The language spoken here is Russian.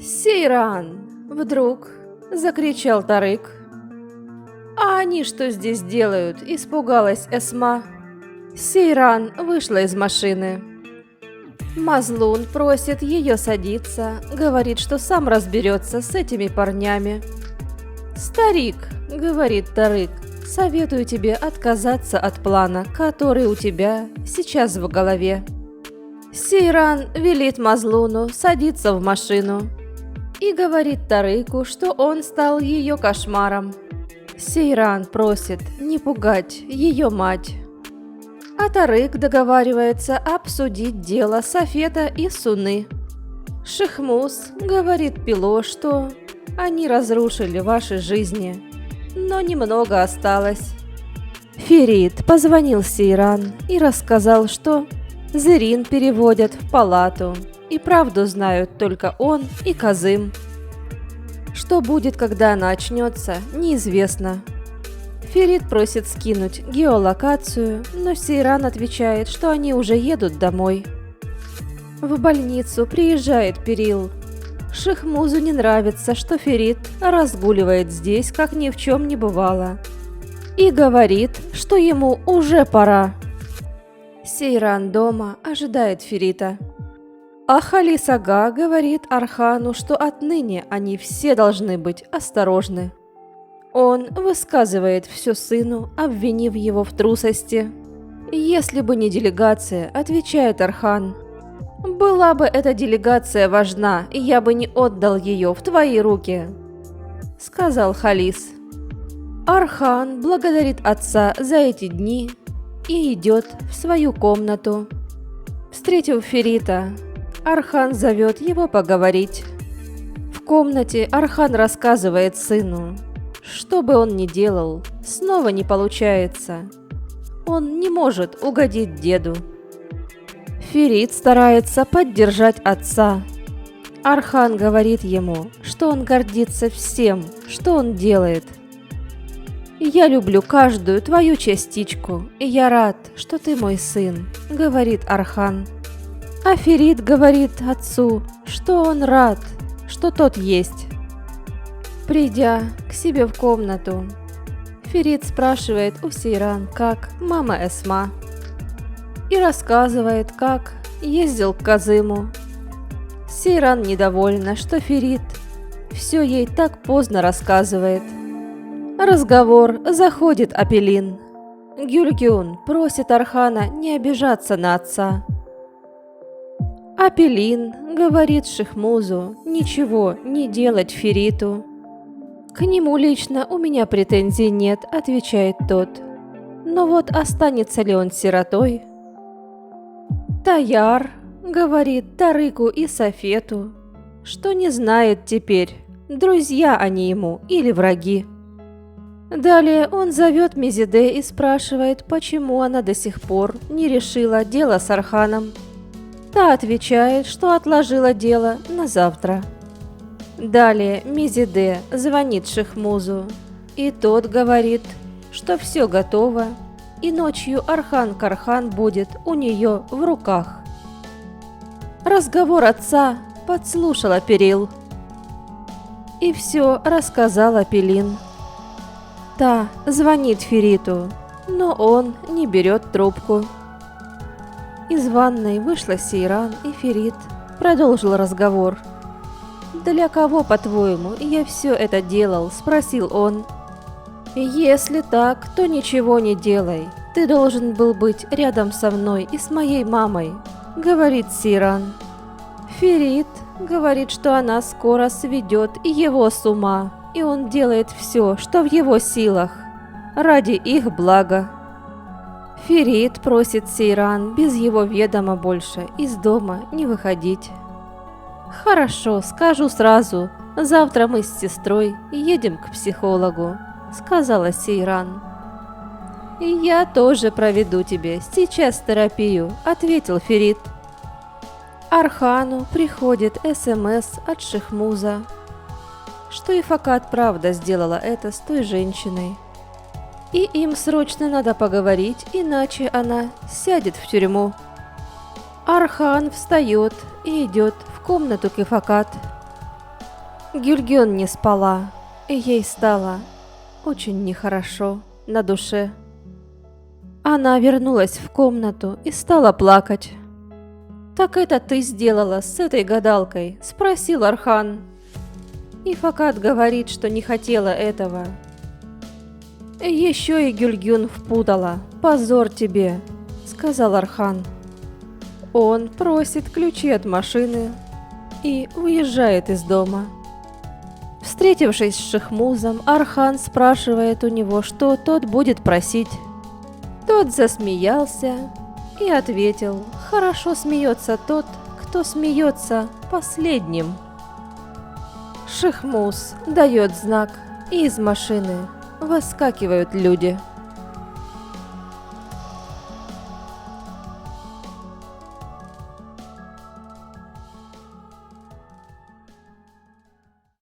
«Сейран!» — вдруг закричал Тарык. «А они что здесь делают?» — испугалась Эсма. Сейран вышла из машины. Мазлун просит ее садиться, говорит, что сам разберется с этими парнями. «Старик», — говорит Тарык, — «советую тебе отказаться от плана, который у тебя сейчас в голове». Сейран велит Мазлуну садиться в машину и говорит Тарыку, что он стал ее кошмаром. Сейран просит не пугать ее мать. А Тарык договаривается обсудить дело Софета и Суны. Шихмуз говорит Пило, что они разрушили ваши жизни, но немного осталось. Ферид позвонил Сейран и рассказал, что Зерин переводят в палату, и правду знают только он и Казым. Что будет, когда она очнется, неизвестно. Ферид просит скинуть геолокацию, но Сейран отвечает, что они уже едут домой. В больницу приезжает Перил. Шихмузу не нравится, что Ферид разгуливает здесь, как ни в чем не бывало, и говорит, что ему уже пора. Сейран дома ожидает Ферита. А Халис Ага говорит Архану, что отныне они все должны быть осторожны. Он высказывает все сыну, обвинив его в трусости. «Если бы не делегация», — отвечает Архан, — «была бы эта делегация важна, и я бы не отдал ее в твои руки», — сказал Халис. Архан благодарит отца за эти дни и идет в свою комнату. Встретив Ферита, Архан зовет его поговорить. В комнате Архан рассказывает сыну, что бы он ни делал, снова не получается. Он не может угодить деду. Ферид старается поддержать отца. Архан говорит ему, что он гордится всем, что он делает. «Я люблю каждую твою частичку, и я рад, что ты мой сын», — говорит Архан. А Ферид говорит отцу, что он рад, что тот есть. Придя к себе в комнату, Ферид спрашивает у Сейран, как мама Эсма, и рассказывает, как ездил к Казыму. Сейран недовольна, что Ферид все ей так поздно рассказывает. Разговор заходит Апелин. Гюльгюн просит Архана не обижаться на отца. Апелин говорит Шихмузу ничего не делать Фериту. «К нему лично у меня претензий нет», — отвечает тот. «Но вот останется ли он сиротой?» Таяр говорит Тарыку и Софету, что не знает теперь, друзья они ему или враги. Далее он зовет Мезиде и спрашивает, почему она до сих пор не решила дело с Арханом. Та отвечает, что отложила дело на завтра. Далее Мезиде звонит Шихмузу, и тот говорит, что все готово, и ночью Архан Кархан будет у нее в руках. Разговор отца подслушала Перил и все рассказала Пелин. Та звонит Фериту, но он не берет трубку. Из ванной вышла Сейран, и Ферит продолжил разговор. «Для кого, по-твоему, я все это делал?» – спросил он. «Если так, то ничего не делай. Ты должен был быть рядом со мной и с моей мамой», – говорит Сейран. Ферит говорит, что она скоро сведет его с ума, и он делает все, что в его силах, ради их блага. Ферит просит Сейран без его ведома больше из дома не выходить. «Хорошо, скажу сразу, завтра мы с сестрой едем к психологу», — сказала Сейран. «И я тоже проведу тебе сейчас терапию», — ответил Ферит. Архану приходит СМС от Шихмуза, что Ифакат правда сделала это с той женщиной. И им срочно надо поговорить, иначе она сядет в тюрьму. Архан встает и идет в комнату к Ифакат. Гюльгюн не спала, и ей стало очень нехорошо на душе. Она вернулась в комнату и стала плакать. «Так это ты сделала с этой гадалкой?» – спросил Архан. И Факат говорит, что не хотела этого. «Еще и Гюльгюн впутала. Позор тебе!» – сказал Архан. Он просит ключи от машины и уезжает из дома. Встретившись с Шихмузом, Архан спрашивает у него, что тот будет просить. Тот засмеялся и ответил: «Хорошо смеется тот, кто смеется последним». Шихмуз дает знак, и из машины выскакивают люди.